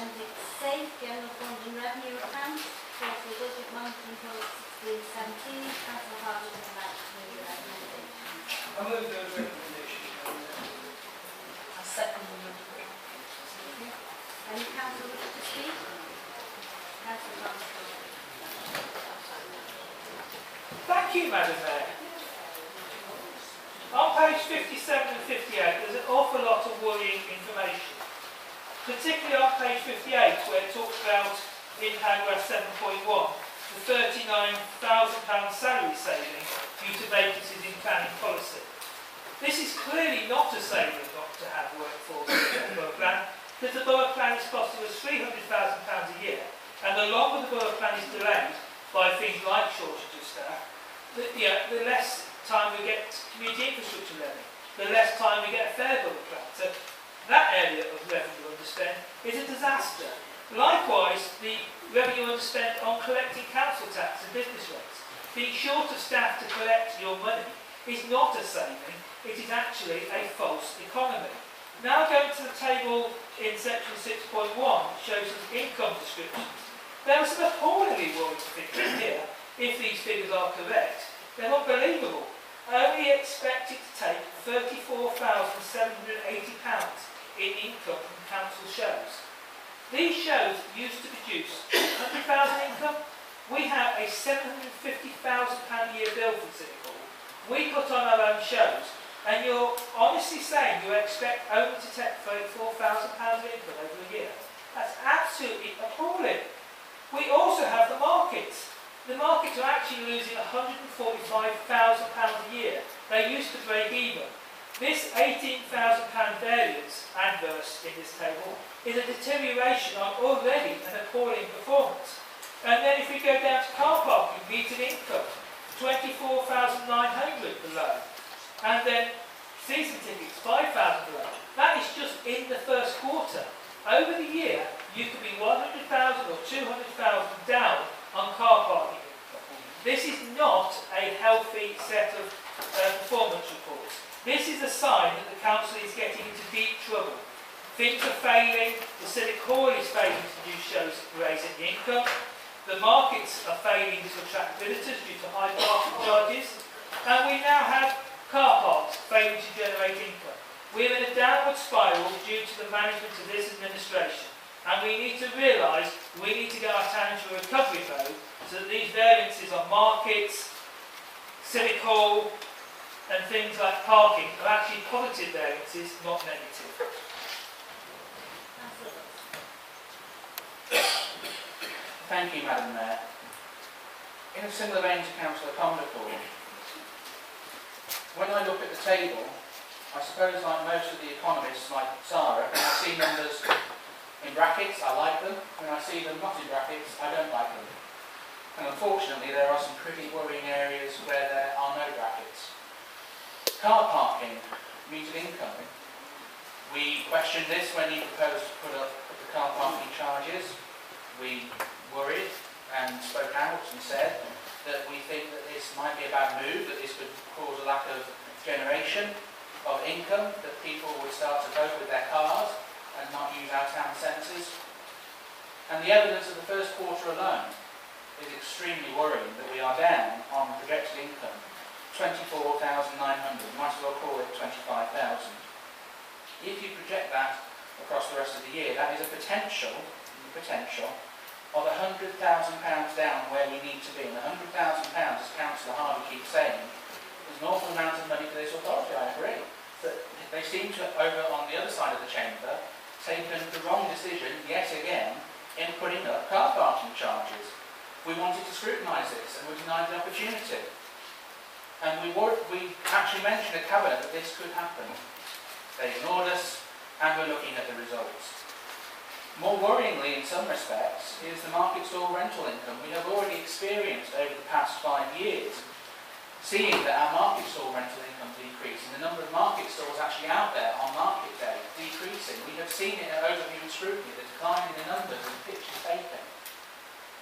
Appendix C, General Fund and Revenue Accounts, Quarterly Budget Monitoring Report 16/17, Councillor Harwood would like to move the recommendation. I move those recommendations. I second the motion. Any councillor wish to speak? Councillor Armstrong. Thank you, Madam Mayor. On page 57 and 58, there's an awful lot of worrying information. Particularly on page 58, where it talks about, in paragraph 7.1, the £39,000 salary saving due to vacancies in planning policy. This is clearly not a saving not to have workforce in the borough plan, because the borough plan is costing us £300,000 a year, and the longer the borough plan is delayed by things like shortage of staff, the less time we get community infrastructure levy, the less time we get a fair borough plan. So that area of revenue underspend is a disaster. Likewise, the revenue underspend on collecting council tax and business rates. Being short of staff to collect your money is not a saving, it is actually a false economy. Now going to the table in section 6.1 shows us income descriptions. There are some appallingly worrying figures here, if these figures are correct. They're unbelievable. I only expect it to take £34,780 in income from council shows. These shows used to produce £100,000 income. We have a £750,000 a year bill from City Hall. We put on our own shows, and you're honestly saying you expect only to take £34,000 income over a year. That's absolutely appalling. We also have the markets. The markets are actually losing £145,000 a year. They used to break even. This £18,000 variance adverse in this table is a deterioration on already an appalling performance. And then if we go down to car parking, metered income, 24,900 below. And then season tickets, 5,000 below. That is just in the first quarter. Over the year, you could be 100,000 or 200,000 down on car parking income. This is not a healthy set of performance reports. This is a sign that the council is getting into deep trouble. Things are failing, the Civic Hall is failing to do shows raising income, the markets are failing to attract visitors due to high parking charges, and we now have car parks failing to generate income. We're in a downward spiral due to the management of this administration, and we need to realise we need to get our town into a recovery mode so that these variances on markets, Civic Hall and things like parking are actually positive variances, not negative. Thank you, Madam Mayor. In a similar vein to Councillor Conderford, when I look at the table, I suppose like most of the economists, like Sarah, when I see numbers in brackets, I like them. When I see them not in brackets, I don't like them. And unfortunately, there are some pretty worrying areas where there are no brackets. Car parking, metered income. We questioned this when he proposed to put up the car parking charges. We worried and spoke out and said that we think that this might be a bad move, that this could cause a lack of generation of income, that people would start to vote with their cars and not use our town centres. And the evidence of the first quarter alone is extremely worrying that we are down on projected income, 24,900, might as well call it 25,000. If you project that across the rest of the year, that is a potential of £100,000 down where we need to be. And £100,000, as Councillor Harvey keeps saying, is an awful amount of money for this authority, I agree. But they seem to, over on the other side of the chamber, taken the wrong decision yet again in putting up car parking charges. We wanted to scrutinise this and we denied the opportunity. And we actually mentioned at Cabinet that this could happen. They ignored us and we're looking at the results. More worryingly in some respects is the market stall rental income. We have already experienced over the past 5 years seeing that our market stall rental income decreasing, the number of market stalls actually out there on market day decreasing. We have seen it at overview and scrutiny, the decline in the numbers of pictures taken.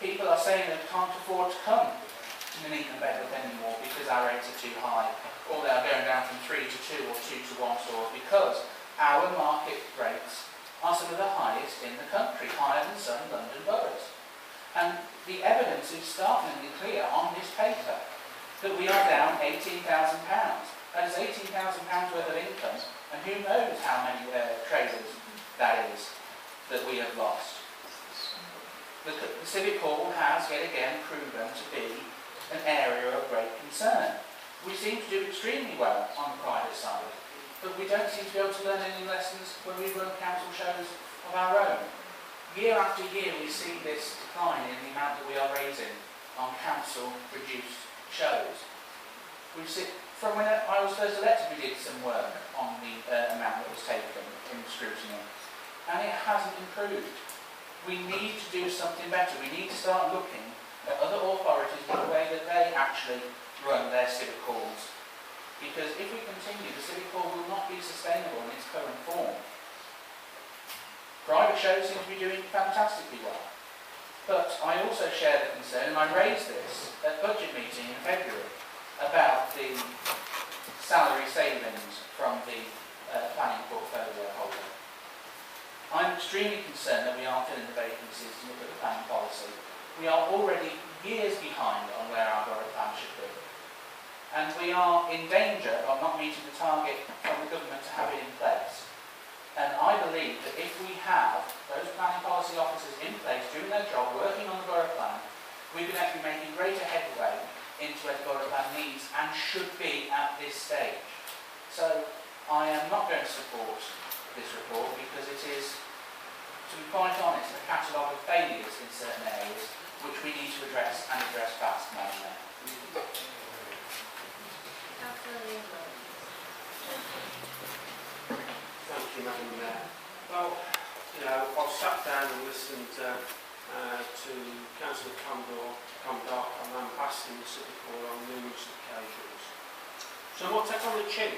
People are saying they can't afford to come to Nuneaton and Bedworth anymore because our rates are too high, or they are going down from 3 to 2 or 2 to 1 stores because our market rates are some of the highest in the country, higher than some London boroughs. And the evidence is startlingly clear on this paper that we are down £18,000. That is £18,000 worth of income, and who knows how many traders that is that we have lost. The Civic Hall has yet again proven to be an area of great concern. We seem to do extremely well on the private side, but we don't seem to be able to learn any lessons when we run council shows of our own. Year after year we see this decline in the amount that we are raising on council-produced shows. From when I was first elected, we did some work on the amount that was taken in scrutiny, and it hasn't improved. We need to do something better. We need to start looking at other authorities in the way that they actually run their civic halls. Because if we continue, the civic hall will not be sustainable in its current form. Private shows seem to be doing fantastically well. But I also share the concern, and I raised this at budget meeting in February, about the salary savings from the planning portfolio holder. I'm extremely concerned that we aren't filling the vacancies to look at the planning policy. We are already years behind on where our borough plan should be. And we are in danger of not meeting the target from the government to have it in place. And I believe that if we have those planning policy officers in place doing their job, working on the borough plan, we can actually be making greater headway into where the borough plan needs and should be at this stage. So I am not going to support this report because it is, to be quite honest, a catalogue of failures in certain areas which we need to address and address fast, Madam Mayor. Thank you, Madam Mayor. Well, you know, I've sat down and listened to Councillor Condark and ambassador in the Civic Hall on numerous occasions. So I'm not taking on the chin.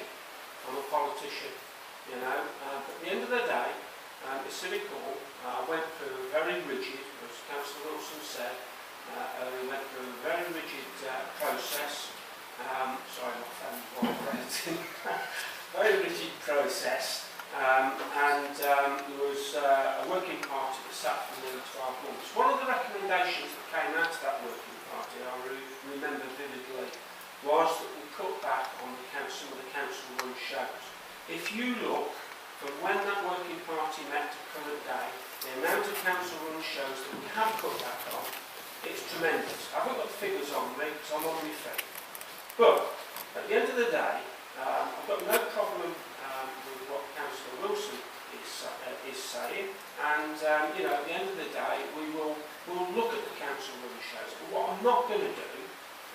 I'm a politician, you know. But at the end of the day, the Civic Hall went through a very rigid, as Councillor Wilson said, we went through a very rigid process. Sorry, my phone's vibrating. Very rigid process. There was a working party that sat for nearly 12 months. One of the recommendations that came out of that working party, I remember vividly, was that we cut back on some of the council-run shows. If you look from when that working party met to current day, the amount of council-run shows that we have cut back on, it's tremendous. I haven't got the figures on me because I'm on my feet. But at the end of the day, I've got no problem with what Councillor Wilson is saying, and you know, at the end of the day, we'll look at the council-run shows. But what I'm not going to do,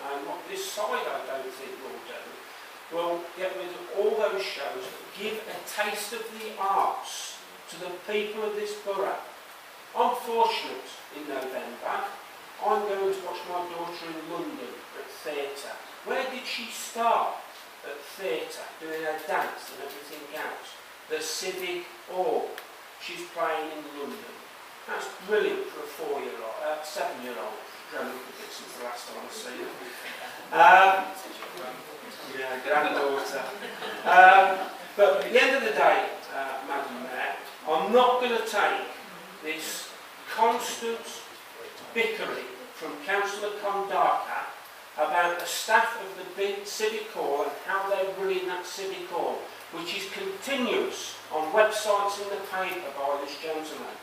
and what this side I don't think will do, will get rid of all those shows that give a taste of the arts to the people of this borough. I'm fortunate in November. I'm going to watch my daughter in London at theatre. Where did she start? At theatre, doing her dance and everything else. The Civic Hall. She's playing in London. That's brilliant for a 7-year-old. Growing up a bit since the last time I've seen her. Yeah, granddaughter. But at the end of the day, Madam Mayor, I'm not going to take this constant bickering from Councillor Condarka about the staff of the big Civic Hall and how they're running that Civic Hall, which is continuous on websites in the paper by this gentleman.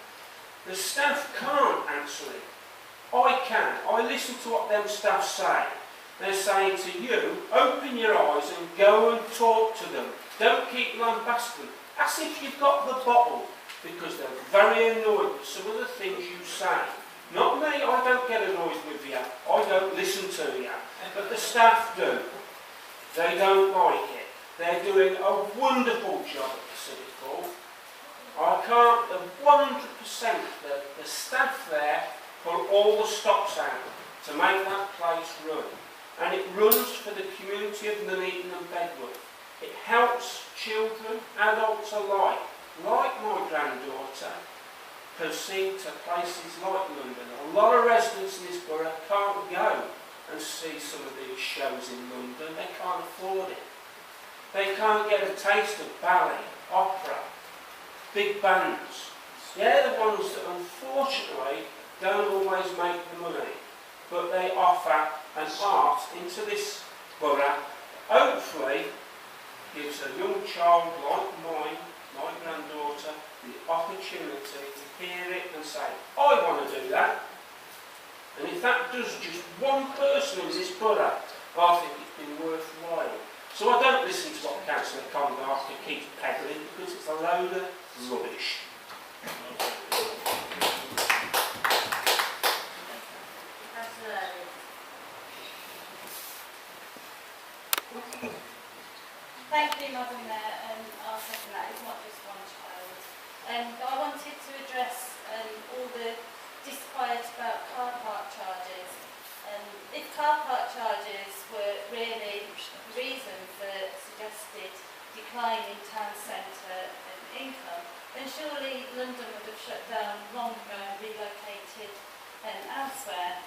The staff can't answer it. I can. I listen to what them staff say. They're saying to you, open your eyes and go and talk to them. Don't keep lambasting. As if you've got the bottle, because they're very annoyed with some of the things you say. Not me, I don't get annoyed with you. I don't listen to you. But the staff do. They don't like it. They're doing a wonderful job at the Civic Hall. I can't, 100% the staff there pull all the stops out to make that place run. And it runs for the community of Nuneaton and Bedworth. It helps children, adults alike, like my granddaughter, proceed to places like London. A lot of residents in this borough can't go and see some of these shows in London. They can't afford it. They can't get a taste of ballet, opera, big bands. they're the ones that unfortunately don't always make the money, but they offer an art into this borough, hopefully gives a young child like mine, my granddaughter, the opportunity to hear it and say, I want to do that. And if that does just one person in this borough, I think it's been worthwhile. So I don't listen to what Councillor Condarker keeps peddling, because it's a load of rubbish. Thank you, Madam Mayor, and I'll second that. It's not just one child. But I wanted to address all the disquiet about car park charges. If car park charges were really the reason for suggested decline in town centre income, then surely London would have shut down long ago and relocated elsewhere.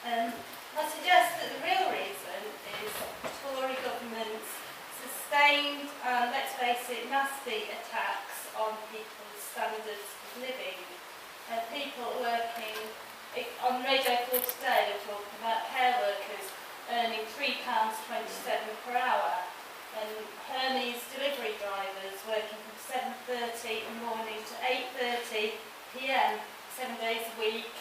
I suggest that the real reason is Tory government's sustained, let's face it, nasty attacks on people's standards of living. People working, on Radio 4 today they were talking about care workers earning £3.27 per hour, and Hermes delivery drivers working from 7:30 in the morning to 8:30 PM, 7 days a week,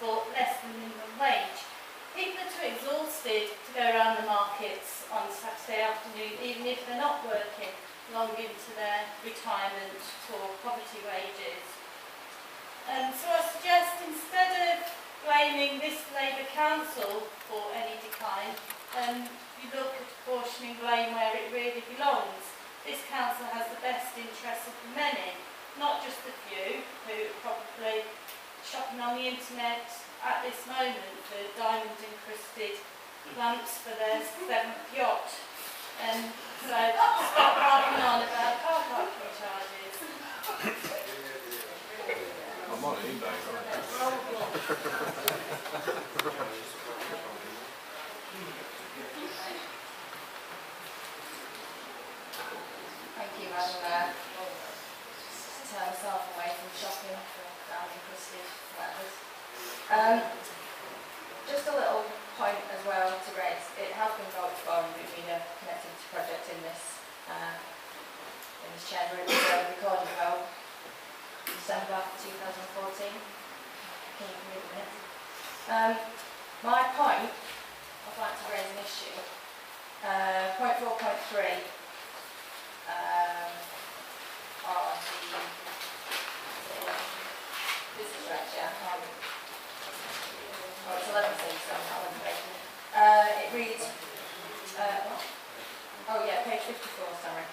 for less than minimum wage. People are too exhausted to go around the markets on Saturday afternoon, even if they're not working long into their retirement for poverty wages. So I suggest, instead of blaming this Labour Council for any decline, you look at apportioning blame where it really belongs. This council has the best interests of the many, not just the few who are probably shopping on the internet at this moment for diamond-encrusted lamps for their 7th yacht. So stop harping on about car parking charges. I'm on eBay right now. Thank you, Madam Mayor. Just turn myself away from shopping for diamond-encrusted letters. Just a little point as well to raise. It has been voted for, and we've been a connectivity project in this chamber. It was a recorded vote in December 2014. Can you read the minutes? My point, I'd like to raise an issue. Point 4.3 on the business rates, yeah. Oh, it's 11 things, so I'm not breaking. It reads, oh yeah, page 54, sorry.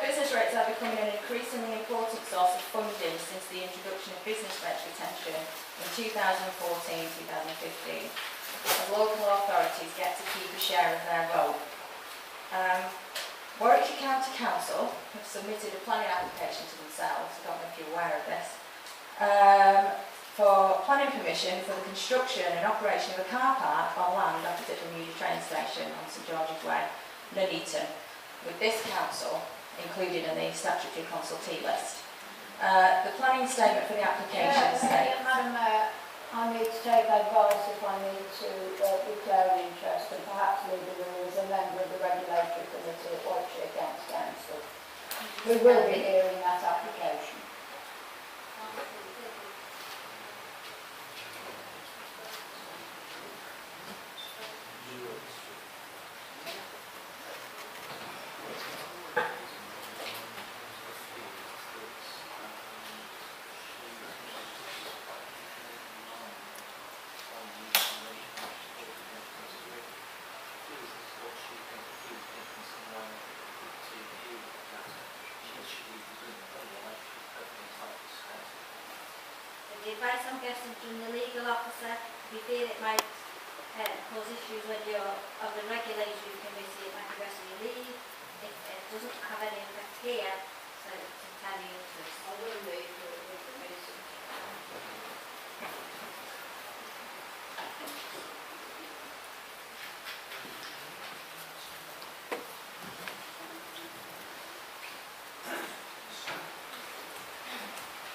Business rates are becoming an increasingly important source of funding since the introduction of business rate retention in 2014-2015, as local authorities get to keep a share of their vote. Warwickshire County Council have submitted a planning application to themselves, I don't know if you're aware of this, for planning permission for the construction and operation of a car park on land opposite Bermuda train station on St George's Way, Nuneaton, with this council included in the statutory consultee list. The planning statement for the application states... Madam Mayor, I need to take advice if I need to declare interest and perhaps leave the room as a member of the regulatory committee at Warwickshire County Council. We will be hearing that application. The advice I'm getting from the legal officer, we feel it might cause issues when you're on the regulatory committee, it might be better you leave. If it doesn't have any effect here, so to tell you this. I will leave the committee.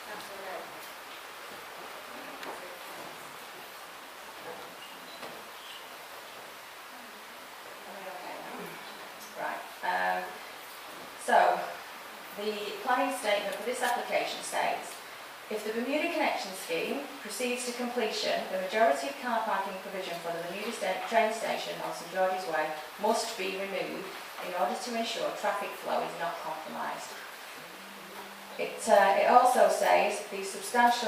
That's all right. the planning statement for this application states, if the Bermuda Connection Scheme proceeds to completion, the majority of car parking provision for the Bermuda train station on St George's Way must be removed in order to ensure traffic flow is not compromised. It also says it says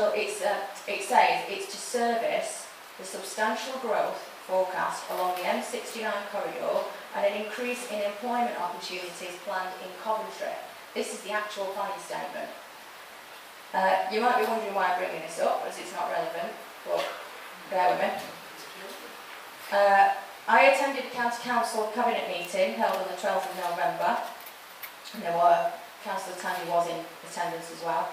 it's to service the substantial growth forecast along the M69 corridor and an increase in employment opportunities planned in Coventry. This is the actual planning statement. You might be wondering why I'm bringing this up, as it's not relevant, but bear with me. I attended a County Council Cabinet meeting held on the 12th of November, and Councillor Tandy was in attendance as well.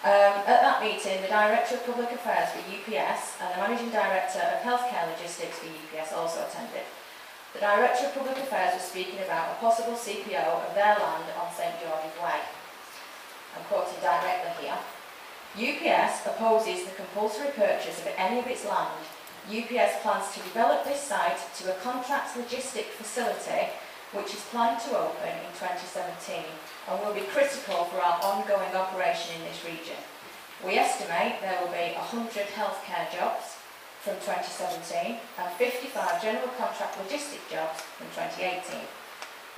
At that meeting, the Director of Public Affairs for UPS and the Managing Director of Healthcare Logistics for UPS also attended. The Director of Public Affairs was speaking about a possible CPO of their land on St George's Way. I'm quoting directly here. UPS opposes the compulsory purchase of any of its land. UPS plans to develop this site to a contract logistic facility which is planned to open in 2017 and will be critical for our ongoing operation in this region. We estimate there will be 100 healthcare jobs from 2017 and 55 general contract logistic jobs from 2018.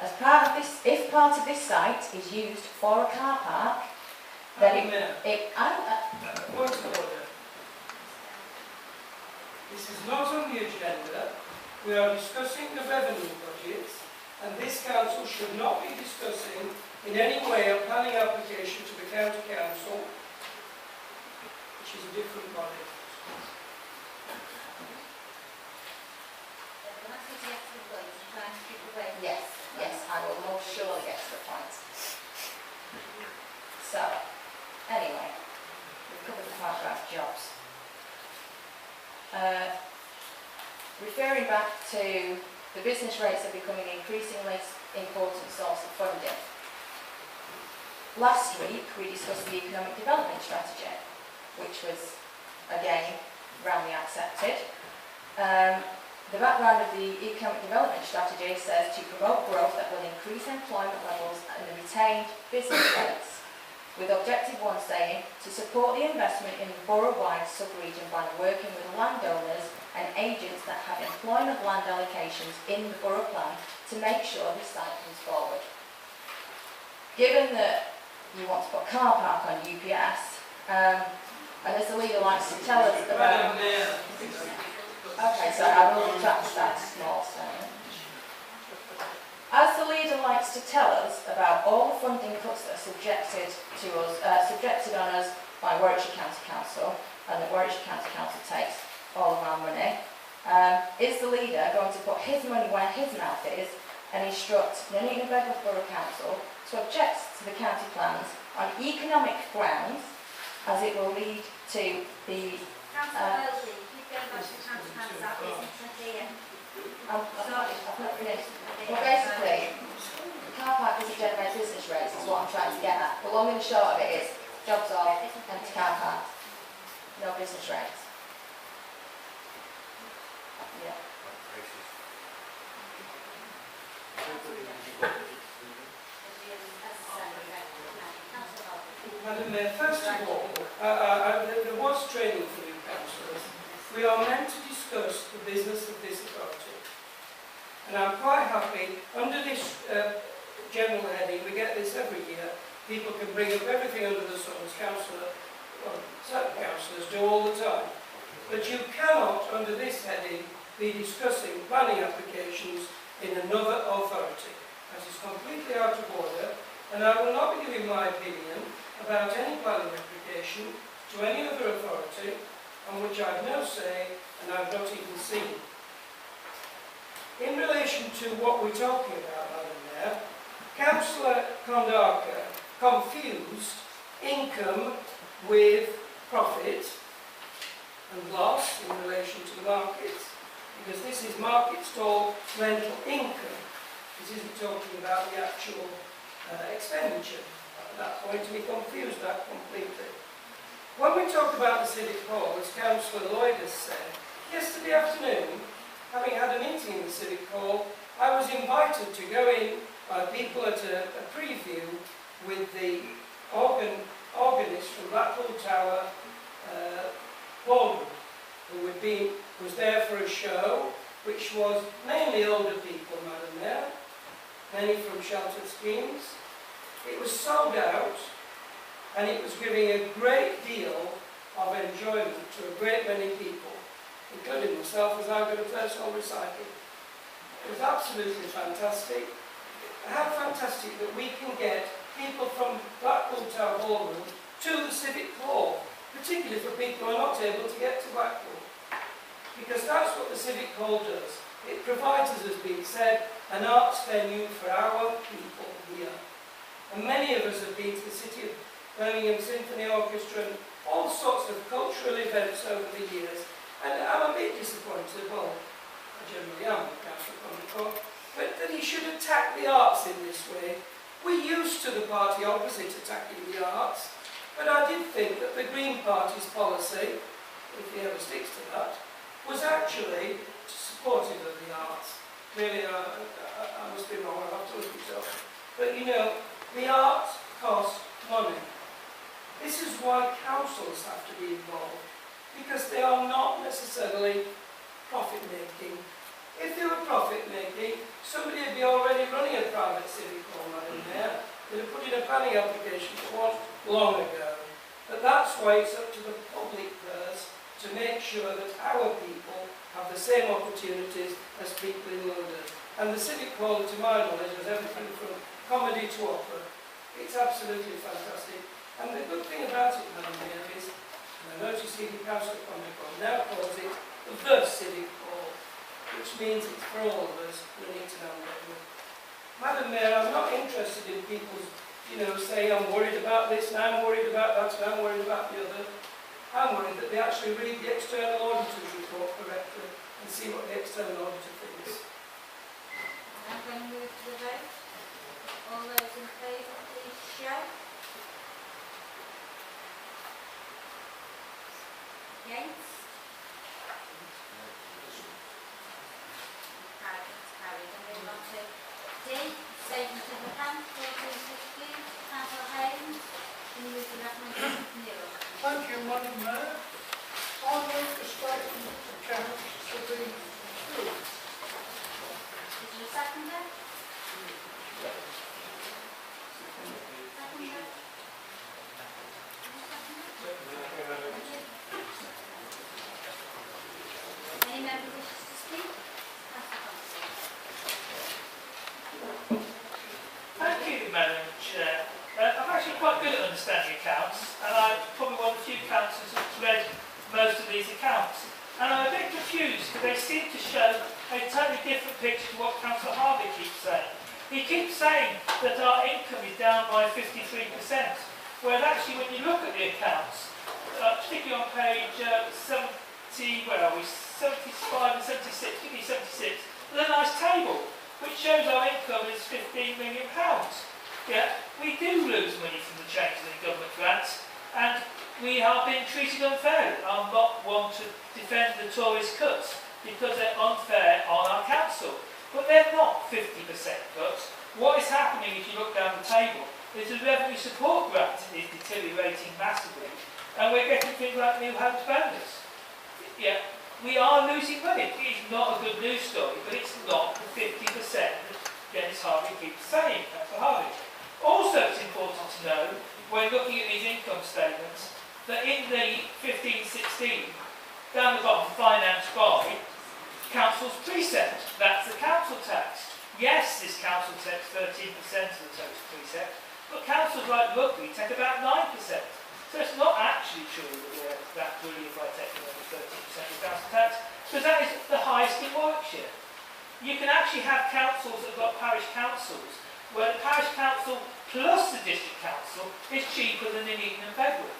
As part of this, if part of this site is used for a car park, then Point of order. This is not on the agenda. We are discussing the revenue budget, and this council should not be discussing in any way a planning application to the county council, which is a different body. Yes, I will most surely get to the point. So, anyway, we've covered the part about jobs. Referring back to the business rates are becoming an increasingly important source of funding. Last week we discussed the economic development strategy, which was again roundly accepted. The background of the economic development strategy says to promote growth that will increase employment levels and retain business rates, with Objective 1 saying to support the investment in the borough-wide sub-region by working with landowners and agents that have employment land allocations in the borough plan to make sure this site comes forward. Given that you want to put a car park on UPS, and as the leader likes to tell us about... Okay, so I will retract that small statement. As the leader likes to tell us about all the funding cuts that are subjected on us by Warwickshire County Council, and that Warwickshire County Council takes all of our money, is the leader going to put his money where his mouth is and instruct Nuneaton and Bedworth Borough Council to object to the county plans on economic grounds, as it will lead to the... Councillor Wellesley, keep going back to county plans, that isn't here. I've not finished. Well, basically, the car park doesn't generate business rates, is what I'm trying to get at. The long and the short of it is, jobs off, empty car parks, no business rates. Yeah. Madam Mayor, first of all, there was training for new councillors. We are meant to discuss the business of this authority. And I'm quite happy, under this general heading, we get this every year, people can bring up everything under the sun, as certain councillors do all the time. But you cannot, under this heading, be discussing planning applications in another authority. That is completely out of order, and I will not be giving my opinion about any planning application to any other authority on which I have no say and I have not even seen. In relation to what we're talking about, Madam Mayor, Councillor Kondaka confused income with profit and loss in relation to the markets, because this is market stall rental income. This isn't talking about the actual expenditure. At that point, we confused that completely. When we talk about the Civic Hall, as Councillor Lloyd has said, yesterday afternoon, having had a meeting in the Civic Hall, I was invited to go in by people at a preview with the organist from Blackpool Tower, Baldwin, who was there for a show, which was mainly older people, Madam Mayor, many from sheltered schemes. It was sold out, and it was giving a great deal of enjoyment to a great many people, including myself, as I've got a personal recycling. It was absolutely fantastic. How fantastic that we can get people from Blackpool Tower Ballroom to the Civic Hall, particularly for people who are not able to get to Blackpool. Because that's what the Civic Hall does. It provides, as has been said, an arts venue for our people here. And many of us have been to the City of Birmingham Symphony Orchestra and all sorts of cultural events over the years. And I'm a bit disappointed, well, I generally am with Councillor Connicott, but that he should attack the arts in this way. We're used to the party opposite attacking the arts, but I did think that the Green Party's policy, if he ever sticks to that, was actually supportive of the arts. Really, I must be wrong, I'll have to look it up. But you know, the arts cost money. This is why councils have to be involved, because they are not necessarily profit-making. If they were profit-making, somebody would be already running a private civic hall, Madam Mayor. They'd have put in a planning application for one long ago. But that's why it's up to the public purse to make sure that our people have the same opportunities as people in London. And the civic hall, to my knowledge, has everything from comedy to opera. It's absolutely fantastic. And the good thing about it, Madam Mayor, is, and I notice even Councillor Connicott now calls it the civic hall, which means it's for all of us who need to know what we're. Madam Mayor, I'm not interested in people's, saying I'm worried about this and I'm worried about that and I'm worried about the other. I'm worried that they actually read the external auditor's report correctly and see what the external auditor thinks. I'm going to move to the vote. All those in favour, please show. Against? Carried. And move on to D, statement of account, 1415, Councillor Haynes. Can you move the recommendation from the other? Thank you, Madam Mayor. I move the statement of accounts to be approved. Is there a seconder? Seconder? Any member wishes to speak? Thank you, Madam Chair. I'm actually quite good at understanding accounts, and I'm probably one of the few councillors who's read most of these accounts. And I'm a bit confused because they seem to show a totally different picture to what Councillor Harvey keeps saying. He keeps saying that our income is down by 53%, whereas actually when you look at the accounts, particularly on page 70, where are we, 75 and 76, particularly 76, there's a nice table which shows our income is £15 million. Yeah, we do lose money from the changes in government grants, and we are being treated unfairly. I'm not one to defend the Tories' cuts because they're unfair on our council, but they're not 50% cuts. What is happening, if you look down the table, is the revenue support grant is deteriorating massively, and we're getting things like new homes bonus. Yeah, we are losing money. It's not a good news story, but it's not the 50% that Dennis Harvey keeps saying, Councillor Harvey. Also, it's important to know, when looking at these income statements, that in the 15-16, down the bottom, financed by council's precept. That's the council tax. Yes, this council takes 13% of the total precept, but councils like Rugby take about 9%. So it's not actually true that we're that brilliant by taking over 13% of council tax, because that is the highest in Warwickshire. You can actually have councils that have got parish councils, where the parish council plus the district council is cheaper than in Eton and Bedworth.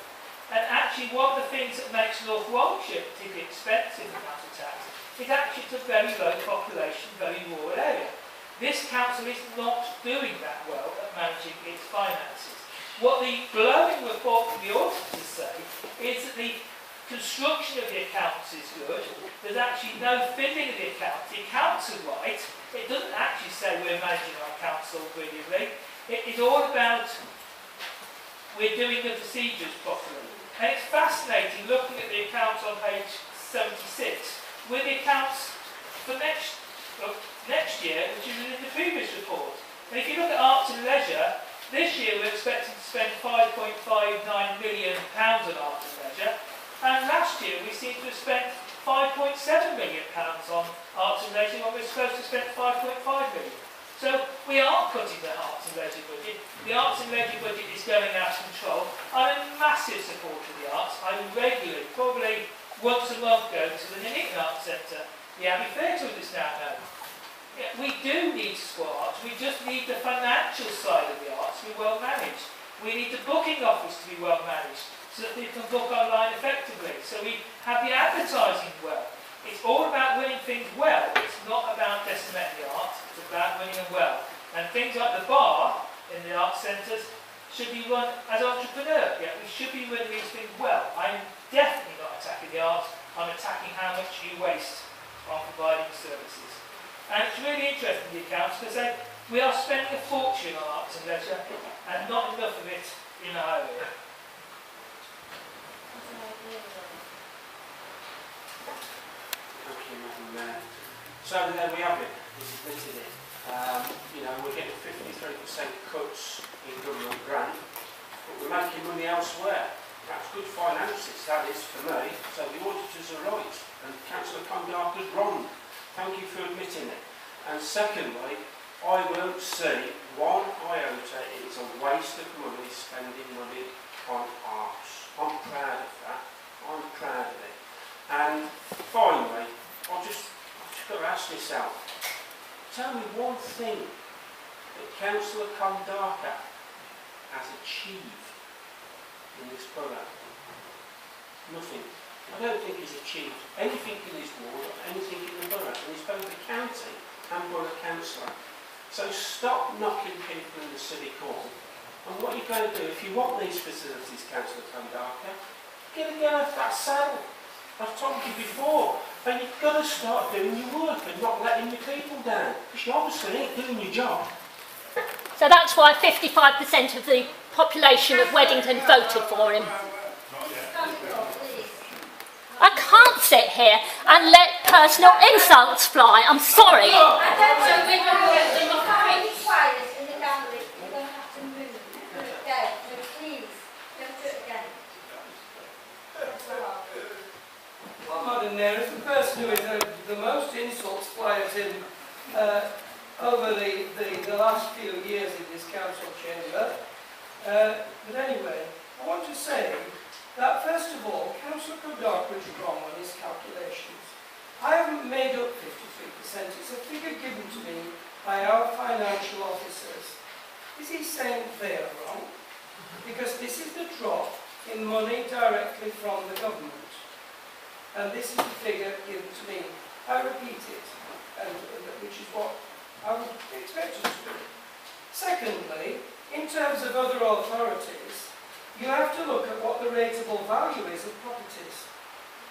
And actually one of the things that makes North Warwickshire particularly expensive for council tax is actually it's a very low population, very rural area. This council is not doing that well at managing its finances. What the glowing report from the auditors say is that the construction of the accounts is good. There's actually no fiddling of the accounts. The accounts are right. It doesn't actually say we're managing our accounts all brilliantly. It is all about we're doing the procedures properly. And it's fascinating looking at the accounts on page 76 with the accounts for next year, which is in the previous report. And if you look at arts and leisure, this year we're expecting to spend £5.59 million on arts and leisure, and last year we seem to have spent £5.7 million on arts and leisure when we're supposed to spend £5.5 million. So we are cutting the arts and leisure budget. The arts and leisure budget is going out of control. I'm a massive supporter of the arts. I regularly, probably once a month, go to the Nuneaton Arts Centre. The Abbey Theatre is now known. Yeah, we do need to support arts. We just need the financial side of the arts to be well managed. We need the booking office to be well managed so that people can book online effectively. So we have the advertising well. It's all about winning things well. It's not about decimating the arts. It's about winning them well. And things like the bar in the arts centres should be run as entrepreneur. Yeah, we should be running these things well. I'm definitely not attacking the arts. I'm attacking how much you waste on providing services. And it's really interesting, the accounts, because we are spending a fortune on arts and leisure and not enough of it in our area. Thank you, Madam Mayor. So there we have it. He's admitted it. We're getting 53% cuts in government grant, but we're making money elsewhere. That's good finances, that is, for me. So the auditors are right, and Councillor Condark is wrong. Thank you for admitting it. And secondly, I won't see one iota it's a waste of money spending money on arts. I'm proud of that. I'm proud of it. And finally, I've just got to ask myself, tell me one thing that Councillor Condarka has achieved in this borough. Nothing. I don't think he's achieved anything in his ward or anything in the borough, and he's both a county and borough councillor. So stop knocking people in the civic hall. And what you're going to do, if you want these facilities, Councillor Condarka, get off that saddle. I've told you before, and you've got to start doing your work and not letting your people down, because you obviously ain't doing your job. So that's why 55% of the population of Weddington voted for him. I can't sit here and let personal insults fly. I'm sorry. Madam Mayor, as the person who has had the most insults fly at him over the last few years in this council chamber, but anyway, I want to say that first of all, Councillor Condark was wrong on his calculations. I haven't made up 53%, it's a figure given to me by our financial officers. Is he saying they are wrong? Because this is the drop in money directly from the government. And this is the figure given to me. I repeat it, which is what I would expect us to do. Secondly, in terms of other authorities, you have to look at what the rateable value is of properties.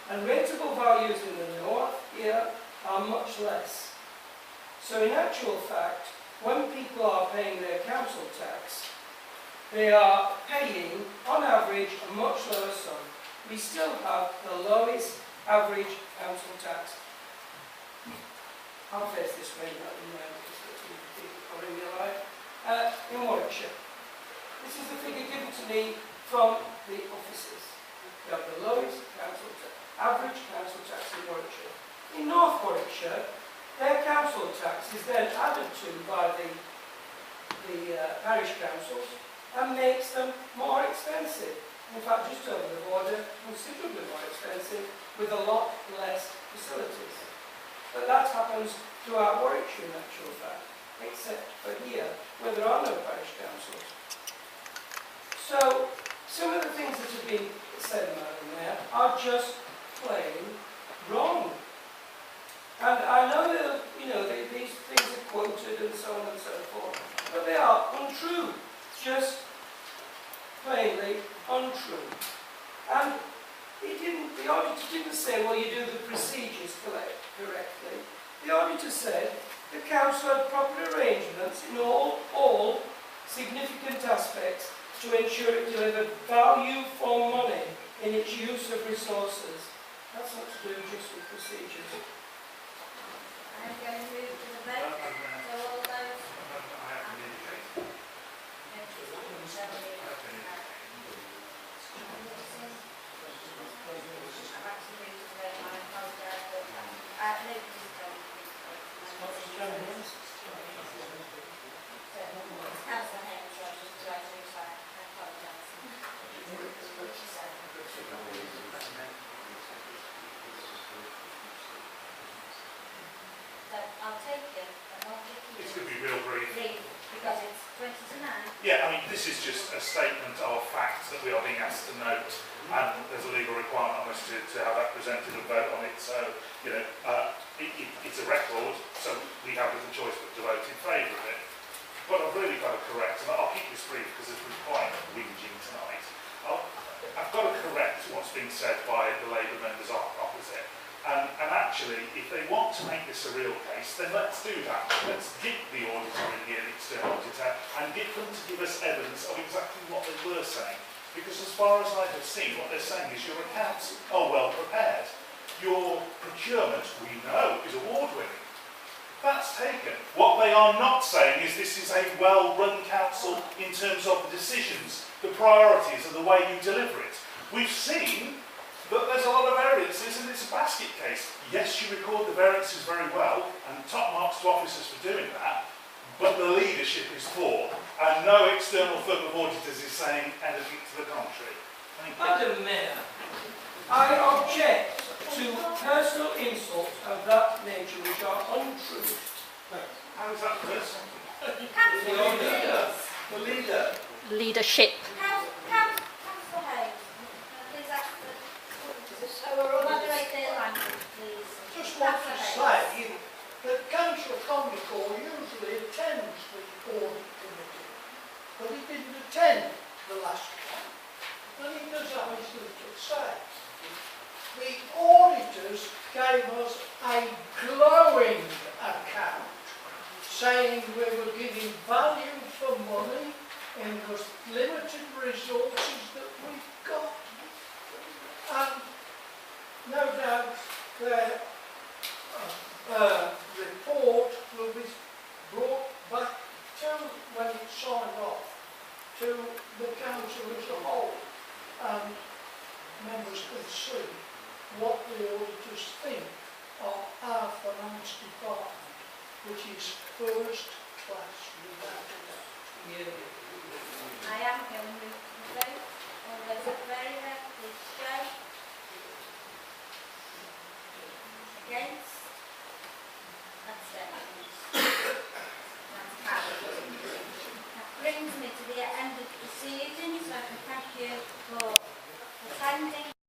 And rateable values in the north here are much less. So in actual fact, when people are paying their council tax, they are paying, on average, a much lower sum. We still have the lowest average council tax. I'll face this way now, in Warwickshire. This is the figure given to me from the officers. We have the lowest average council tax in Warwickshire. In North Warwickshire, their council tax is then added to by the parish councils and makes them more expensive. In fact, just over the border, considerably more expensive, with a lot less facilities. But that happens throughout Warwickshire in actual fact, except for here, where there are no parish councils. So, some of the things that have been said, Madam Mayor, are just plain wrong. And I know that, these things are quoted and so on and so forth, but they are untrue. Just plainly untrue. And the auditor didn't say, well, you do the procedures correctly. The auditor said the council had proper arrangements in all significant aspects to ensure it delivered value for money in its use of resources. That's not to do just with procedures. I'm going to move to the vote. So all those... I'll take it and I'll give you... It's going to be real brief. Because it's 20 to 9. Yeah, I mean, this is just a statement of facts that we are being asked to note, and there's a legal requirement on us to have that presented and vote on it. So, you know, it's a record, so we have little choice but to vote in favour of it. But I've really got to correct, and I'll keep this brief because there's been quite whinging tonight. I've got to correct what's been said by the Labour members opposite. And actually, if they want to make this a real case, then let's do that. Let's give the auditor in here, the external auditor, and get them to give us evidence of exactly what they were saying. Because as far as I have seen, what they're saying is your accounts are well prepared. Your procurement, we know, is award-winning. That's taken. What they are not saying is this is a well-run council in terms of the decisions, the priorities, and the way you deliver it. We've seen that there's a lot of variances and it's a basket case. Yes, you record the variances very well, and top marks to officers for doing that, but the leadership is poor, and no external firm of auditors is saying anything to the contrary. Thank you. Madam Mayor, I object to personal insults of that nature which are untrue. How is that personal? Your leader, the leader. Leadership. Councillor Hayes, please ask the... So we're all moderate their language, please. Just want to say that Councillor Condacor usually attends the audit committee, but he didn't attend the last one, and he does have his little say. The auditors gave us a glowing account, saying we were giving value for money in the limited resources that we've got. And no doubt their report will be brought back to, when it's signed off, to the council as a whole, and members can see what the auditors think of our finance department, which is first class without a doubt. I am going to move to the vote. All those in favour, please show. Against? Abstentions? That's carried. That brings me to the end of the proceedings, so I can thank you for